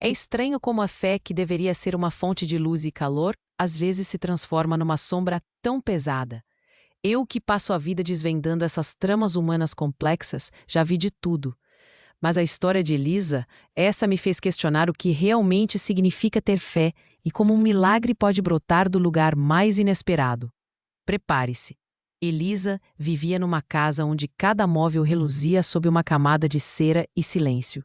É estranho como a fé, que deveria ser uma fonte de luz e calor, às vezes se transforma numa sombra tão pesada. Eu, que passo a vida desvendando essas tramas humanas complexas, já vi de tudo. Mas a história de Elisa, essa me fez questionar o que realmente significa ter fé e como um milagre pode brotar do lugar mais inesperado. Prepare-se. Elisa vivia numa casa onde cada móvel reluzia sob uma camada de cera e silêncio.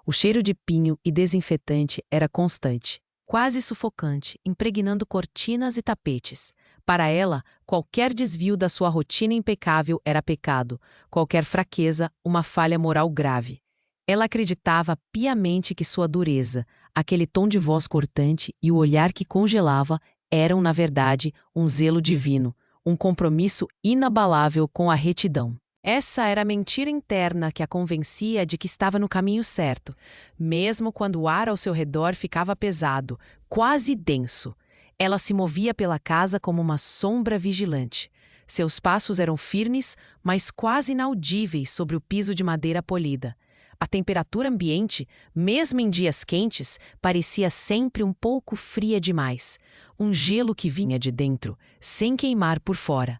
O cheiro de pinho e desinfetante era constante, quase sufocante, impregnando cortinas e tapetes. Para ela, qualquer desvio da sua rotina impecável era pecado, qualquer fraqueza, uma falha moral grave. Ela acreditava piamente que sua dureza, aquele tom de voz cortante e o olhar que congelava eram, na verdade, um zelo divino, um compromisso inabalável com a retidão. Essa era a mentira interna que a convencia de que estava no caminho certo, mesmo quando o ar ao seu redor ficava pesado, quase denso. Ela se movia pela casa como uma sombra vigilante. Seus passos eram firmes, mas quase inaudíveis sobre o piso de madeira polida. A temperatura ambiente, mesmo em dias quentes, parecia sempre um pouco fria demais. Um gelo que vinha de dentro, sem queimar por fora.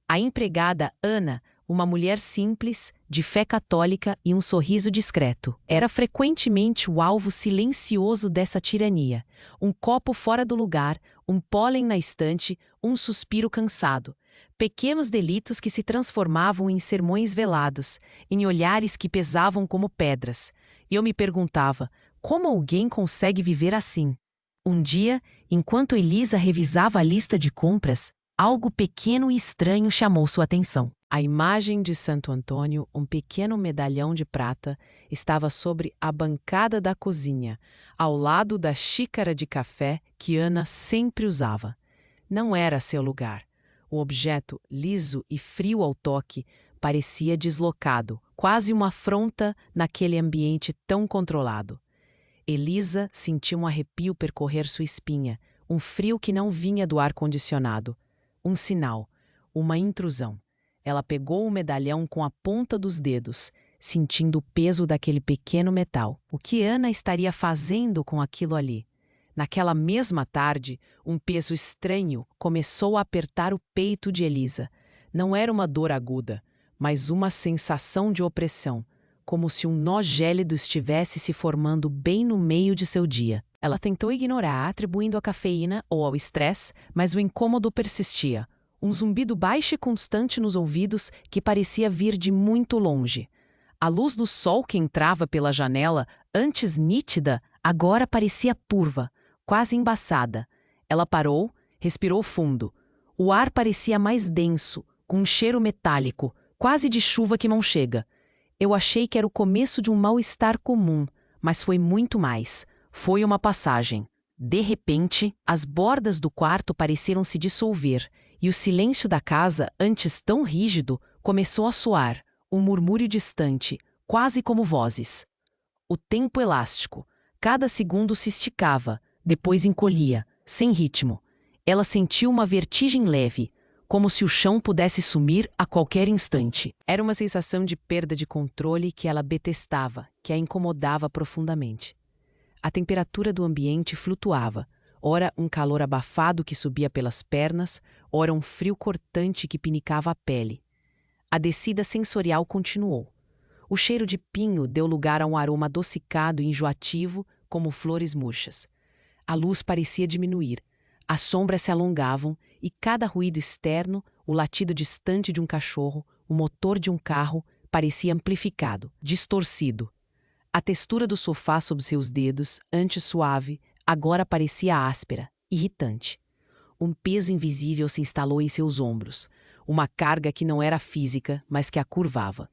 A empregada Ana, uma mulher simples, de fé católica e um sorriso discreto, era frequentemente o alvo silencioso dessa tirania. Um copo fora do lugar, um pólen na estante, um suspiro cansado. Pequenos delitos que se transformavam em sermões velados, em olhares que pesavam como pedras. E eu me perguntava, como alguém consegue viver assim? Um dia, enquanto Elisa revisava a lista de compras, algo pequeno e estranho chamou sua atenção. A imagem de Santo Antônio, um pequeno medalhão de prata, estava sobre a bancada da cozinha, ao lado da xícara de café que Ana sempre usava. Não era seu lugar. O objeto, liso e frio ao toque, parecia deslocado, quase uma afronta naquele ambiente tão controlado. Elisa sentiu um arrepio percorrer sua espinha, um frio que não vinha do ar-condicionado. Um sinal, uma intrusão. Ela pegou o medalhão com a ponta dos dedos, sentindo o peso daquele pequeno metal. O que Ana estaria fazendo com aquilo ali? Naquela mesma tarde, um peso estranho começou a apertar o peito de Elisa. Não era uma dor aguda, mas uma sensação de opressão, como se um nó gélido estivesse se formando bem no meio de seu dia. Ela tentou ignorar, atribuindo à cafeína ou ao estresse, mas o incômodo persistia. Um zumbido baixo e constante nos ouvidos que parecia vir de muito longe. A luz do sol que entrava pela janela, antes nítida, agora parecia turva, quase embaçada. Ela parou, respirou fundo. O ar parecia mais denso, com um cheiro metálico, quase de chuva que não chega. Eu achei que era o começo de um mal-estar comum, mas foi muito mais. Foi uma passagem. De repente, as bordas do quarto pareceram se dissolver, e o silêncio da casa, antes tão rígido, começou a soar, um murmúrio distante, quase como vozes. O tempo elástico. Cada segundo se esticava, depois encolhia, sem ritmo. Ela sentiu uma vertigem leve, como se o chão pudesse sumir a qualquer instante. Era uma sensação de perda de controle que ela detestava, que a incomodava profundamente. A temperatura do ambiente flutuava, ora um calor abafado que subia pelas pernas, ora um frio cortante que pinicava a pele. A descida sensorial continuou. O cheiro de pinho deu lugar a um aroma adocicado e enjoativo, como flores murchas. A luz parecia diminuir, as sombras se alongavam e cada ruído externo, o latido distante de um cachorro, o motor de um carro, parecia amplificado, distorcido. A textura do sofá sob seus dedos, antes suave, agora parecia áspera, irritante. Um peso invisível se instalou em seus ombros, uma carga que não era física, mas que a curvava.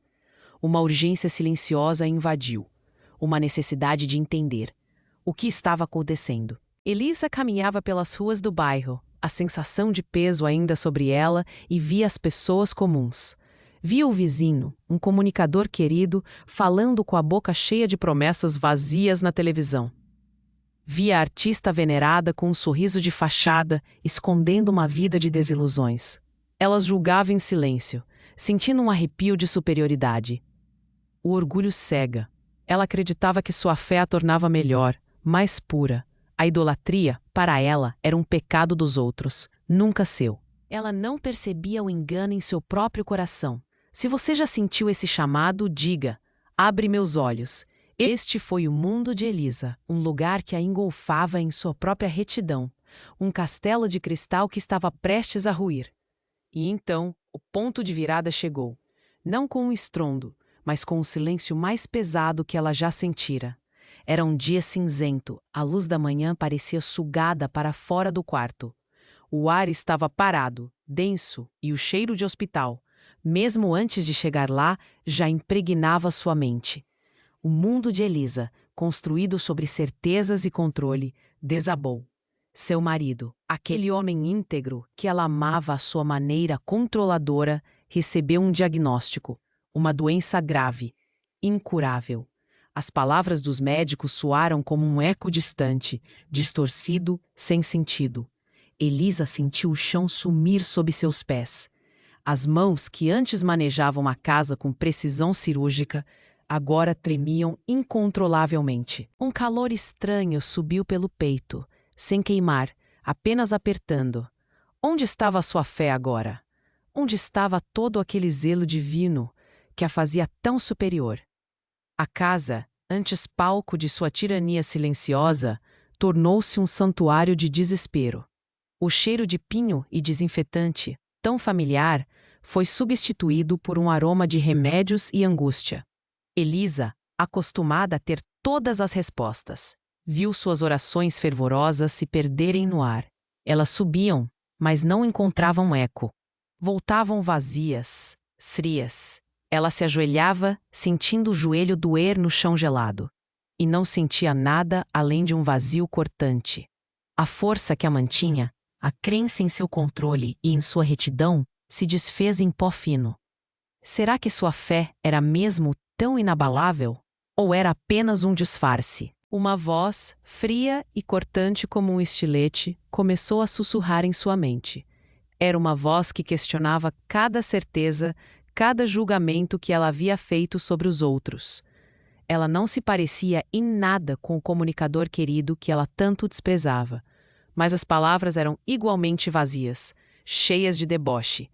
Uma urgência silenciosa a invadiu, uma necessidade de entender o que estava acontecendo. Elisa caminhava pelas ruas do bairro, a sensação de peso ainda sobre ela, e via as pessoas comuns. Via o vizinho, um comunicador querido, falando com a boca cheia de promessas vazias na televisão. Via a artista venerada com um sorriso de fachada, escondendo uma vida de desilusões. Elas julgava em silêncio, sentindo um arrepio de superioridade. O orgulho cega. Ela acreditava que sua fé a tornava melhor, mais pura. A idolatria, para ela, era um pecado dos outros, nunca seu. Ela não percebia o engano em seu próprio coração. Se você já sentiu esse chamado, diga: abre meus olhos. Este foi o mundo de Elisa, um lugar que a engolfava em sua própria retidão, um castelo de cristal que estava prestes a ruir. E então, o ponto de virada chegou. Não com um estrondo, mas com o silêncio mais pesado que ela já sentira. Era um dia cinzento, a luz da manhã parecia sugada para fora do quarto. O ar estava parado, denso, e o cheiro de hospital, mesmo antes de chegar lá, já impregnava sua mente. O mundo de Elisa, construído sobre certezas e controle, desabou. Seu marido, aquele homem íntegro que ela amava à sua maneira controladora, recebeu um diagnóstico: uma doença grave, incurável. As palavras dos médicos soaram como um eco distante, distorcido, sem sentido. Elisa sentiu o chão sumir sob seus pés. As mãos que antes manejavam a casa com precisão cirúrgica, agora tremiam incontrolavelmente. Um calor estranho subiu pelo peito, sem queimar, apenas apertando. Onde estava a sua fé agora? Onde estava todo aquele zelo divino que a fazia tão superior? A casa, antes palco de sua tirania silenciosa, tornou-se um santuário de desespero. O cheiro de pinho e desinfetante, tão familiar, foi substituído por um aroma de remédios e angústia. Elisa, acostumada a ter todas as respostas, viu suas orações fervorosas se perderem no ar. Elas subiam, mas não encontravam eco. Voltavam vazias, frias. Ela se ajoelhava, sentindo o joelho doer no chão gelado. E não sentia nada além de um vazio cortante. A força que a mantinha, a crença em seu controle e em sua retidão, se desfez em pó fino. Será que sua fé era mesmo tão inabalável? Ou era apenas um disfarce? Uma voz, fria e cortante como um estilete, começou a sussurrar em sua mente. Era uma voz que questionava cada certeza, cada julgamento que ela havia feito sobre os outros. Ela não se parecia em nada com o comunicador querido que ela tanto desprezava, mas as palavras eram igualmente vazias, cheias de deboche.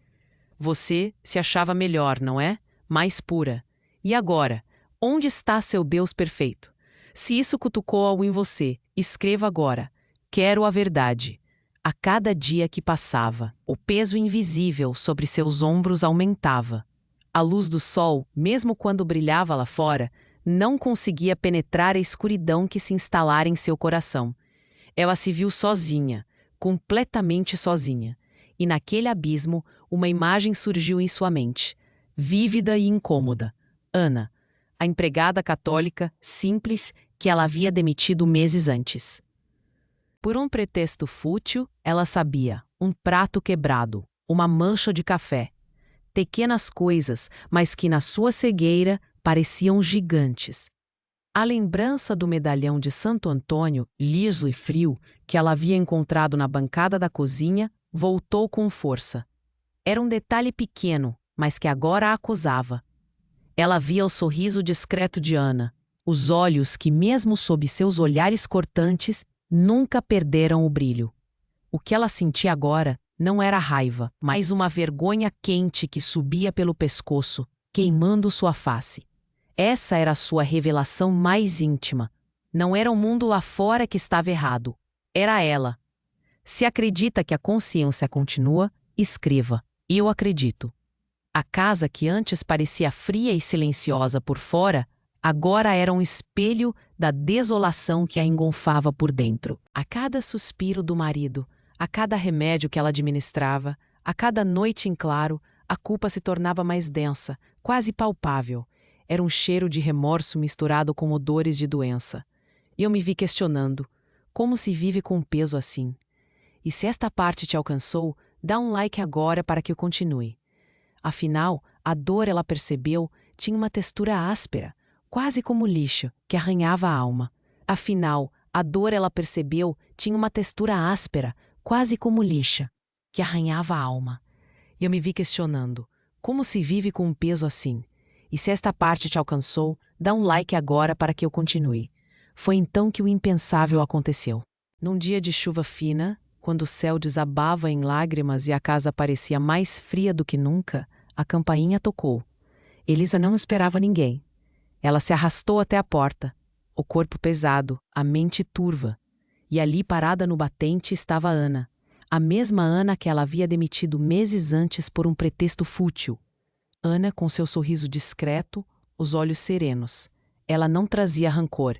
Você se achava melhor, não é? Mais pura. E agora? Onde está seu Deus perfeito? Se isso cutucou algo em você, escreva agora: quero a verdade. A cada dia que passava, o peso invisível sobre seus ombros aumentava. A luz do sol, mesmo quando brilhava lá fora, não conseguia penetrar a escuridão que se instalara em seu coração. Ela se viu sozinha, completamente sozinha. E naquele abismo, uma imagem surgiu em sua mente, vívida e incômoda. Ana, a empregada católica, simples, que ela havia demitido meses antes. Por um pretexto fútil, ela sabia: um prato quebrado, uma mancha de café. Pequenas coisas, mas que na sua cegueira pareciam gigantes. A lembrança do medalhão de Santo Antônio, liso e frio, que ela havia encontrado na bancada da cozinha, voltou com força. Era um detalhe pequeno, mas que agora a acusava. Ela via o sorriso discreto de Ana, os olhos que, mesmo sob seus olhares cortantes, nunca perderam o brilho. O que ela sentia agora não era raiva, mas uma vergonha quente que subia pelo pescoço, queimando sua face. Essa era a sua revelação mais íntima. Não era o mundo lá fora que estava errado. Era ela. Se acredita que a consciência continua, escreva: eu acredito. A casa que antes parecia fria e silenciosa por fora, agora era um espelho da desolação que a engolfava por dentro. A cada suspiro do marido, a cada remédio que ela administrava, a cada noite em claro, a culpa se tornava mais densa, quase palpável. Era um cheiro de remorso misturado com odores de doença. E eu me vi questionando: como se vive com um peso assim? E se esta parte te alcançou, dá um like agora para que eu continue. Afinal, a dor, ela percebeu, tinha uma textura áspera, quase como lixo, que arranhava a alma. Afinal, a dor, ela percebeu, tinha uma textura áspera, quase como lixa, que arranhava a alma. E eu me vi questionando: como se vive com um peso assim? E se esta parte te alcançou, dá um like agora para que eu continue. Foi então que o impensável aconteceu. Num dia de chuva fina, quando o céu desabava em lágrimas e a casa parecia mais fria do que nunca, a campainha tocou. Elisa não esperava ninguém. Ela se arrastou até a porta, o corpo pesado, a mente turva. E ali, parada no batente, estava Ana. A mesma Ana que ela havia demitido meses antes por um pretexto fútil. Ana com seu sorriso discreto, os olhos serenos. Ela não trazia rancor.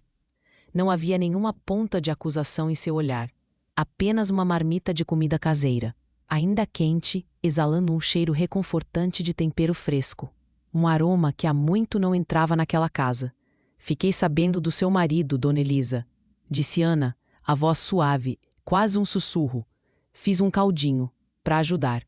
Não havia nenhuma ponta de acusação em seu olhar. Apenas uma marmita de comida caseira, ainda quente, exalando um cheiro reconfortante de tempero fresco. Um aroma que há muito não entrava naquela casa. Fiquei sabendo do seu marido, Dona Elisa, disse Ana, a voz suave, quase um sussurro. Fiz um caldinho, para ajudar.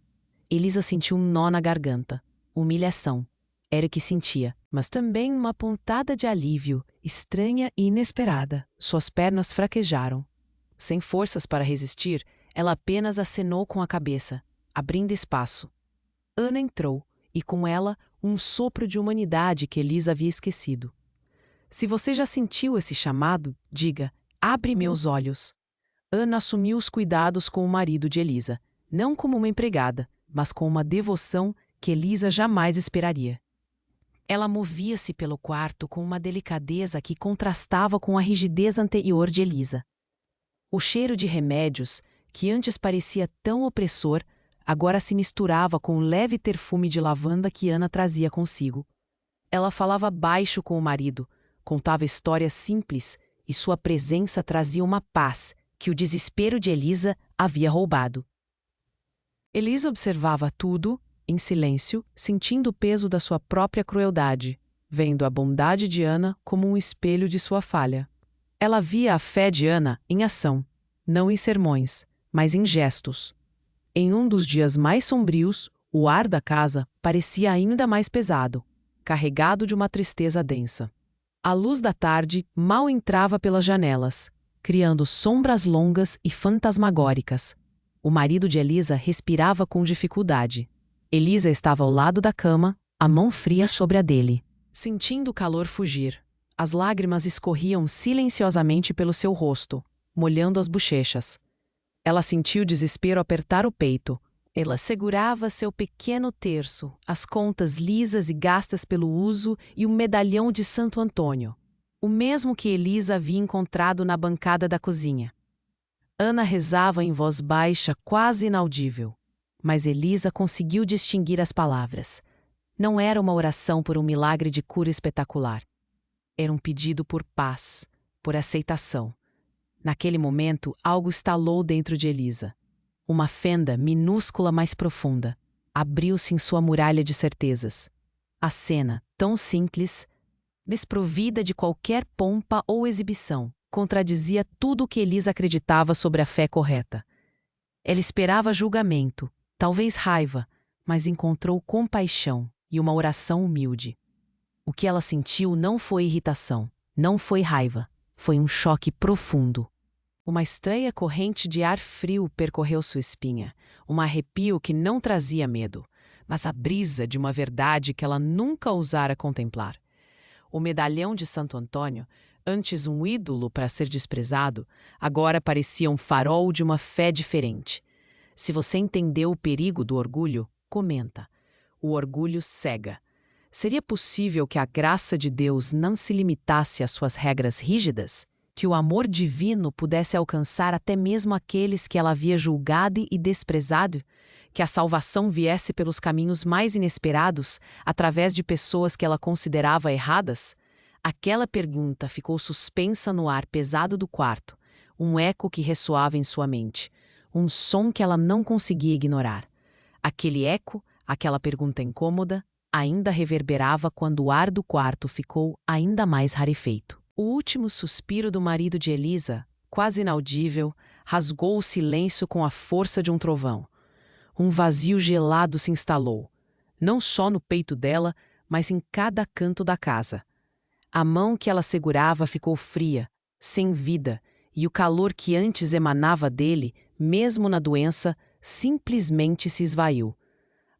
Elisa sentiu um nó na garganta. Humilhação. Era o que sentia, mas também uma pontada de alívio, estranha e inesperada. Suas pernas fraquejaram. Sem forças para resistir, ela apenas acenou com a cabeça, abrindo espaço. Ana entrou, e com ela, um sopro de humanidade que Elisa havia esquecido. Se você já sentiu esse chamado, diga, abre meus olhos. Ana assumiu os cuidados com o marido de Elisa, não como uma empregada, mas com uma devoção que Elisa jamais esperaria. Ela movia-se pelo quarto com uma delicadeza que contrastava com a rigidez anterior de Elisa. O cheiro de remédios, que antes parecia tão opressor, agora se misturava com o leve perfume de lavanda que Ana trazia consigo. Ela falava baixo com o marido, contava histórias simples e sua presença trazia uma paz que o desespero de Elisa havia roubado. Elisa observava tudo, em silêncio, sentindo o peso da sua própria crueldade, vendo a bondade de Ana como um espelho de sua falha. Ela via a fé de Ana em ação, não em sermões, mas em gestos. Em um dos dias mais sombrios, o ar da casa parecia ainda mais pesado, carregado de uma tristeza densa. A luz da tarde mal entrava pelas janelas, criando sombras longas e fantasmagóricas. O marido de Elisa respirava com dificuldade. Elisa estava ao lado da cama, a mão fria sobre a dele. Sentindo o calor fugir, as lágrimas escorriam silenciosamente pelo seu rosto, molhando as bochechas. Ela sentiu o desespero apertar o peito. Ela segurava seu pequeno terço, as contas lisas e gastas pelo uso e o medalhão de Santo Antônio, o mesmo que Elisa havia encontrado na bancada da cozinha. Ana rezava em voz baixa, quase inaudível, mas Elisa conseguiu distinguir as palavras. Não era uma oração por um milagre de cura espetacular. Era um pedido por paz, por aceitação. Naquele momento, algo estalou dentro de Elisa. Uma fenda minúscula mais profunda abriu-se em sua muralha de certezas. A cena, tão simples, desprovida de qualquer pompa ou exibição, contradizia tudo o que Elisa acreditava sobre a fé correta. Ela esperava julgamento, talvez raiva, mas encontrou compaixão e uma oração humilde. O que ela sentiu não foi irritação, não foi raiva, foi um choque profundo. Uma estranha corrente de ar frio percorreu sua espinha, um arrepio que não trazia medo, mas a brisa de uma verdade que ela nunca ousara contemplar. O medalhão de Santo Antônio, antes um ídolo para ser desprezado, agora parecia um farol de uma fé diferente. Se você entendeu o perigo do orgulho, comenta. O orgulho cega. Seria possível que a graça de Deus não se limitasse às suas regras rígidas? Que o amor divino pudesse alcançar até mesmo aqueles que ela havia julgado e desprezado? Que a salvação viesse pelos caminhos mais inesperados, através de pessoas que ela considerava erradas? Aquela pergunta ficou suspensa no ar pesado do quarto, um eco que ressoava em sua mente, um som que ela não conseguia ignorar. Aquele eco, aquela pergunta incômoda, ainda reverberava quando o ar do quarto ficou ainda mais rarefeito. O último suspiro do marido de Elisa, quase inaudível, rasgou o silêncio com a força de um trovão. Um vazio gelado se instalou, não só no peito dela, mas em cada canto da casa. A mão que ela segurava ficou fria, sem vida, e o calor que antes emanava dele, mesmo na doença, simplesmente se esvaiu.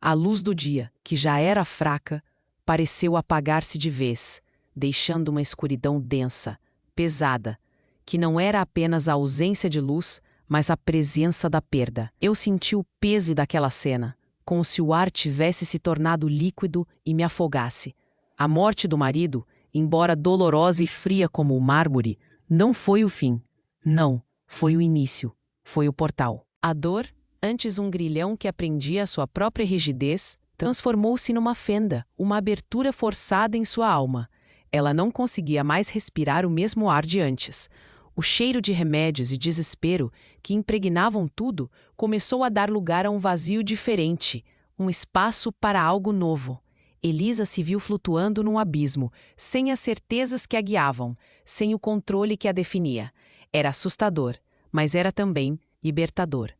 A luz do dia, que já era fraca, pareceu apagar-se de vez, deixando uma escuridão densa, pesada, que não era apenas a ausência de luz, mas a presença da perda. Eu senti o peso daquela cena, como se o ar tivesse se tornado líquido e me afogasse. A morte do marido, embora dolorosa e fria como o mármore, não foi o fim. Não, foi o início. Foi o portal. A dor, antes um grilhão que aprendia a sua própria rigidez, transformou-se numa fenda, uma abertura forçada em sua alma. Ela não conseguia mais respirar o mesmo ar de antes. O cheiro de remédios e desespero que impregnavam tudo começou a dar lugar a um vazio diferente, um espaço para algo novo. Elisa se viu flutuando num abismo, sem as certezas que a guiavam, sem o controle que a definia. Era assustador, mas era também libertador.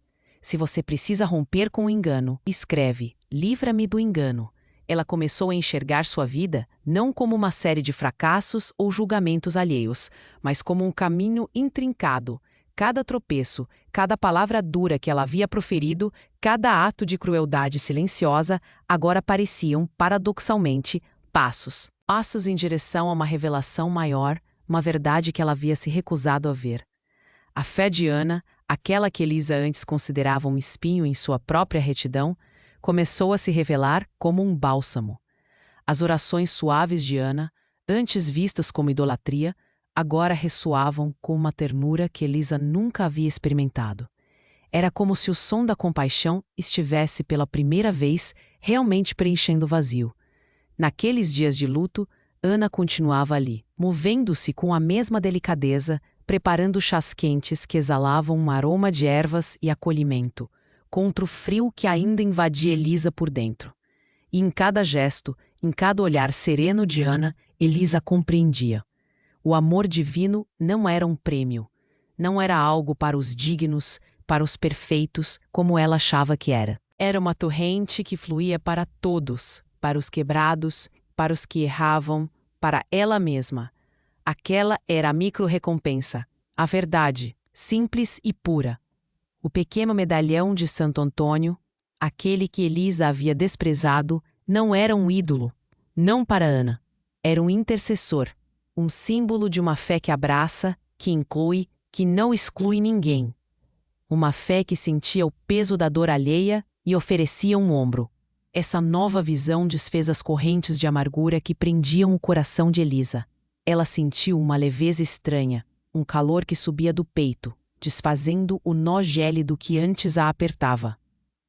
Se você precisa romper com o engano, escreve: livra-me do engano. Ela começou a enxergar sua vida não como uma série de fracassos ou julgamentos alheios, mas como um caminho intrincado. Cada tropeço, cada palavra dura que ela havia proferido, cada ato de crueldade silenciosa, agora pareciam, paradoxalmente, passos. Passos em direção a uma revelação maior, uma verdade que ela havia se recusado a ver. A fé de Ana, aquela que Elisa antes considerava um espinho em sua própria retidão, começou a se revelar como um bálsamo. As orações suaves de Ana, antes vistas como idolatria, agora ressoavam com uma ternura que Elisa nunca havia experimentado. Era como se o som da compaixão estivesse pela primeira vez realmente preenchendo o vazio. Naqueles dias de luto, Ana continuava ali, movendo-se com a mesma delicadeza, preparando chás quentes que exalavam um aroma de ervas e acolhimento, contra o frio que ainda invadia Elisa por dentro. E em cada gesto, em cada olhar sereno de Ana, Elisa compreendia. O amor divino não era um prêmio, não era algo para os dignos, para os perfeitos, como ela achava que era. Era uma torrente que fluía para todos, para os quebrados, para os que erravam, para ela mesma. Aquela era a micro-recompensa, a verdade, simples e pura. O pequeno medalhão de Santo Antônio, aquele que Elisa havia desprezado, não era um ídolo, não para Ana. Era um intercessor, um símbolo de uma fé que abraça, que inclui, que não exclui ninguém. Uma fé que sentia o peso da dor alheia e oferecia um ombro. Essa nova visão desfez as correntes de amargura que prendiam o coração de Elisa. Ela sentiu uma leveza estranha, um calor que subia do peito, desfazendo o nó gélido que antes a apertava.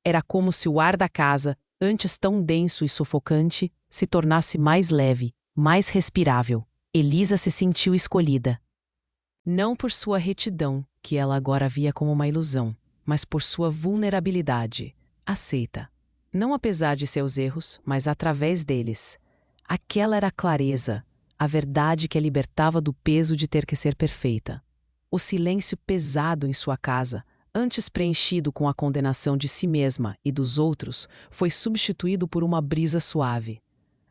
Era como se o ar da casa, antes tão denso e sufocante, se tornasse mais leve, mais respirável. Elisa se sentiu escolhida. Não por sua retidão, que ela agora via como uma ilusão, mas por sua vulnerabilidade, aceita. Não apesar de seus erros, mas através deles. Aquela era a clareza, a verdade que a libertava do peso de ter que ser perfeita. O silêncio pesado em sua casa, antes preenchido com a condenação de si mesma e dos outros, foi substituído por uma brisa suave.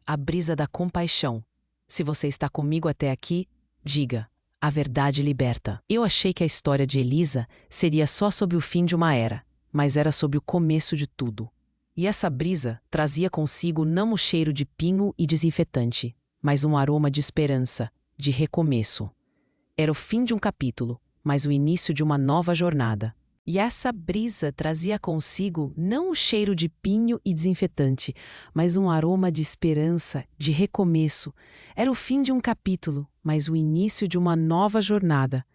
A brisa da compaixão. Se você está comigo até aqui, diga: a verdade liberta. Eu achei que a história de Elisa seria só sobre o fim de uma era, mas era sobre o começo de tudo. E essa brisa trazia consigo não o cheiro de pinho e desinfetante, mas um aroma de esperança, de recomeço. Era o fim de um capítulo, mas o início de uma nova jornada. E essa brisa trazia consigo não o cheiro de pinho e desinfetante, mas um aroma de esperança, de recomeço. Era o fim de um capítulo, mas o início de uma nova jornada.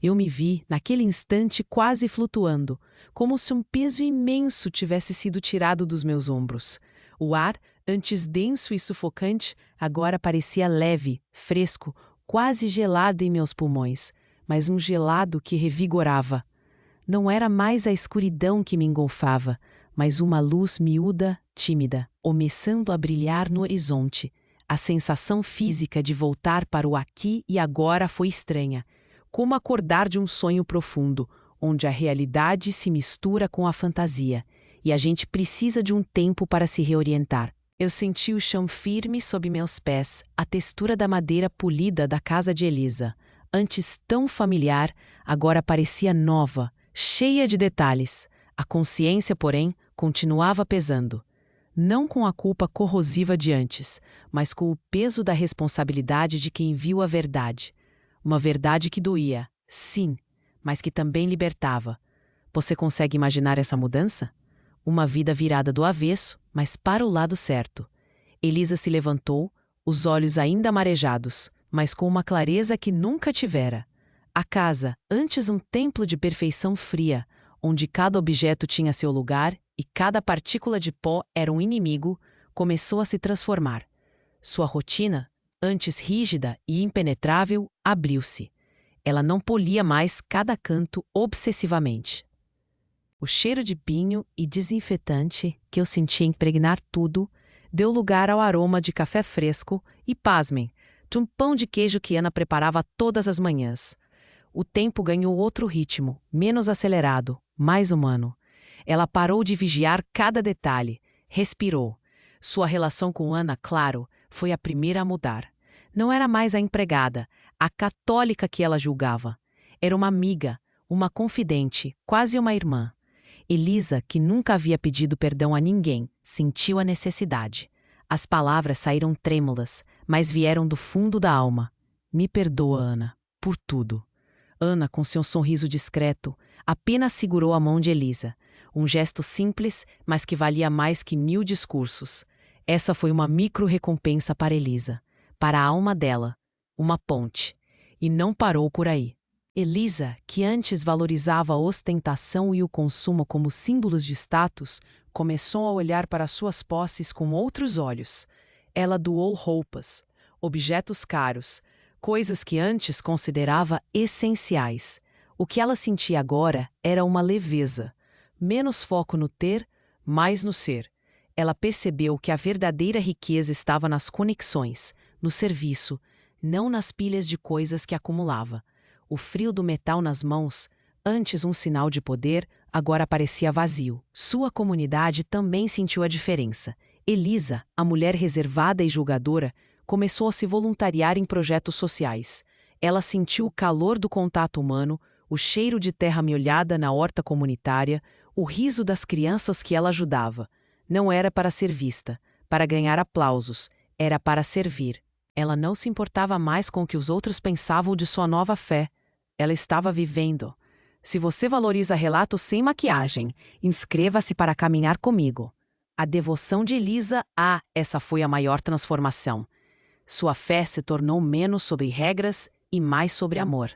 Eu me vi, naquele instante, quase flutuando, como se um peso imenso tivesse sido tirado dos meus ombros. O ar, antes denso e sufocante, agora parecia leve, fresco, quase gelado em meus pulmões, mas um gelado que revigorava. Não era mais a escuridão que me engolfava, mas uma luz miúda, tímida, começando a brilhar no horizonte. A sensação física de voltar para o aqui e agora foi estranha, como acordar de um sonho profundo, onde a realidade se mistura com a fantasia, e a gente precisa de um tempo para se reorientar. Eu senti o chão firme sob meus pés, a textura da madeira polida da casa de Elisa. Antes tão familiar, agora parecia nova, cheia de detalhes. A consciência, porém, continuava pesando. Não com a culpa corrosiva de antes, mas com o peso da responsabilidade de quem viu a verdade. Uma verdade que doía, sim, mas que também libertava. Você consegue imaginar essa mudança? Uma vida virada do avesso, mas para o lado certo. Elisa se levantou, os olhos ainda marejados, mas com uma clareza que nunca tivera. A casa, antes um templo de perfeição fria, onde cada objeto tinha seu lugar e cada partícula de pó era um inimigo, começou a se transformar. Sua rotina, antes rígida e impenetrável, abriu-se. Ela não polia mais cada canto obsessivamente. O cheiro de pinho e desinfetante que eu sentia impregnar tudo deu lugar ao aroma de café fresco e, pasmem, de um pão de queijo que Ana preparava todas as manhãs. O tempo ganhou outro ritmo, menos acelerado, mais humano. Ela parou de vigiar cada detalhe, respirou. Sua relação com Ana, claro, foi a primeira a mudar. Não era mais a empregada, a católica que ela julgava. Era uma amiga, uma confidente, quase uma irmã. Elisa, que nunca havia pedido perdão a ninguém, sentiu a necessidade. As palavras saíram trêmulas, mas vieram do fundo da alma. Me perdoa, Ana, por tudo. Ana, com seu sorriso discreto, apenas segurou a mão de Elisa. Um gesto simples, mas que valia mais que 1000 discursos. Essa foi uma micro-recompensa para Elisa, para a alma dela, uma ponte. E não parou por aí. Elisa, que antes valorizava a ostentação e o consumo como símbolos de status, começou a olhar para suas posses com outros olhos. Ela doou roupas, objetos caros, coisas que antes considerava essenciais. O que ela sentia agora era uma leveza. Menos foco no ter, mais no ser. Ela percebeu que a verdadeira riqueza estava nas conexões, no serviço, não nas pilhas de coisas que acumulava. O frio do metal nas mãos, antes um sinal de poder, agora parecia vazio. Sua comunidade também sentiu a diferença. Elisa, a mulher reservada e julgadora, começou a se voluntariar em projetos sociais. Ela sentiu o calor do contato humano, o cheiro de terra molhada na horta comunitária, o riso das crianças que ela ajudava. Não era para ser vista, para ganhar aplausos, era para servir. Ela não se importava mais com o que os outros pensavam de sua nova fé. Ela estava vivendo. Se você valoriza relatos sem maquiagem, inscreva-se para caminhar comigo. A devoção de Elisa, essa foi a maior transformação. Sua fé se tornou menos sobre regras e mais sobre amor.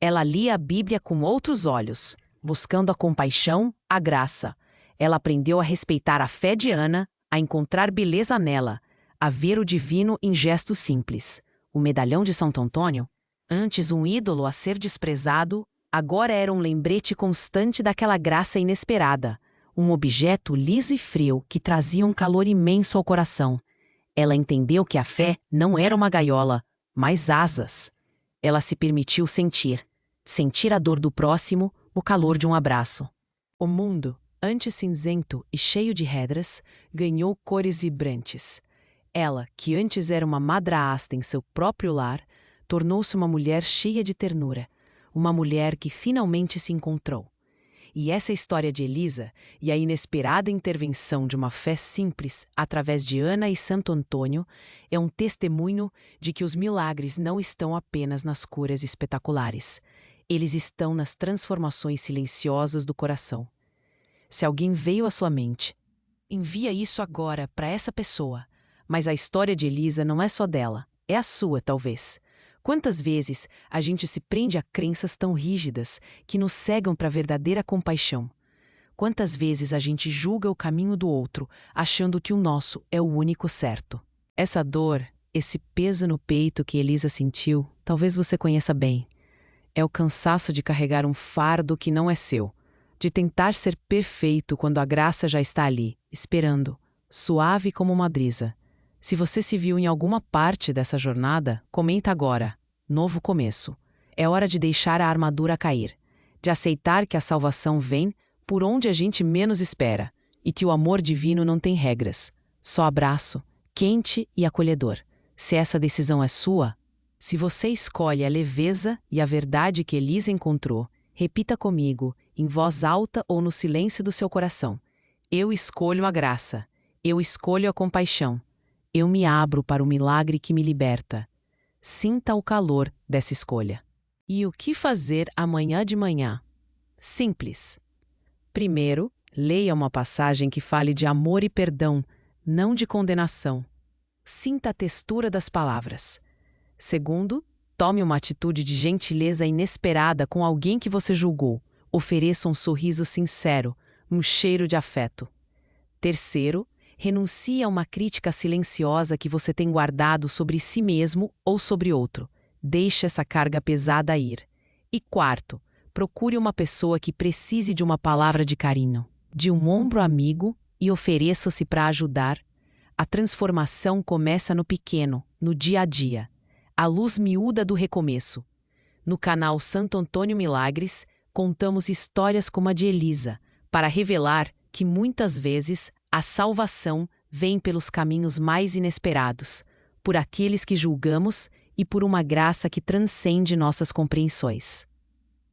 Ela lia a Bíblia com outros olhos, buscando a compaixão, a graça. Ela aprendeu a respeitar a fé de Ana, a encontrar beleza nela, a ver o divino em gestos simples. O medalhão de Santo Antônio, antes um ídolo a ser desprezado, agora era um lembrete constante daquela graça inesperada, um objeto liso e frio que trazia um calor imenso ao coração. Ela entendeu que a fé não era uma gaiola, mas asas. Ela se permitiu sentir a dor do próximo, o calor de um abraço. O mundo, antes cinzento e cheio de regras, ganhou cores vibrantes. Ela, que antes era uma madrasta em seu próprio lar, tornou-se uma mulher cheia de ternura, uma mulher que finalmente se encontrou. E essa história de Elisa e a inesperada intervenção de uma fé simples através de Ana e Santo Antônio é um testemunho de que os milagres não estão apenas nas curas espetaculares. Eles estão nas transformações silenciosas do coração. Se alguém veio à sua mente, envia isso agora para essa pessoa. Mas a história de Elisa não é só dela, é a sua, talvez. Quantas vezes a gente se prende a crenças tão rígidas que nos cegam para a verdadeira compaixão? Quantas vezes a gente julga o caminho do outro, achando que o nosso é o único certo? Essa dor, esse peso no peito que Elisa sentiu, talvez você conheça bem. É o cansaço de carregar um fardo que não é seu, de tentar ser perfeito quando a graça já está ali, esperando, suave como uma brisa. Se você se viu em alguma parte dessa jornada, comenta agora. Novo começo. É hora de deixar a armadura cair, de aceitar que a salvação vem por onde a gente menos espera e que o amor divino não tem regras, só abraço, quente e acolhedor. Se essa decisão é sua, se você escolhe a leveza e a verdade que Elisa encontrou, repita comigo, em voz alta ou no silêncio do seu coração. Eu escolho a graça. Eu escolho a compaixão. Eu me abro para o milagre que me liberta. Sinta o calor dessa escolha. E o que fazer amanhã de manhã? Simples. Primeiro, leia uma passagem que fale de amor e perdão, não de condenação. Sinta a textura das palavras. Segundo, tome uma atitude de gentileza inesperada com alguém que você julgou. Ofereça um sorriso sincero, um cheiro de afeto. Terceiro, renuncie a uma crítica silenciosa que você tem guardado sobre si mesmo ou sobre outro. Deixe essa carga pesada ir. E quarto, procure uma pessoa que precise de uma palavra de carinho, de um ombro amigo e ofereça-se para ajudar. A transformação começa no pequeno, no dia a dia. A luz miúda do recomeço. No canal Santo Antônio Milagres, contamos histórias como a de Elisa, para revelar que muitas vezes a salvação vem pelos caminhos mais inesperados, por aqueles que julgamos e por uma graça que transcende nossas compreensões.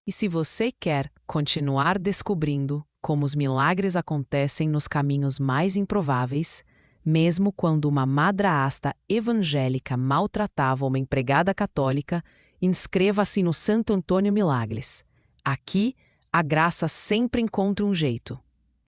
E se você quer continuar descobrindo como os milagres acontecem nos caminhos mais improváveis, mesmo quando uma madrasta evangélica maltratava uma empregada católica, inscreva-se no Santo Antônio Milagres. Aqui, a graça sempre encontra um jeito.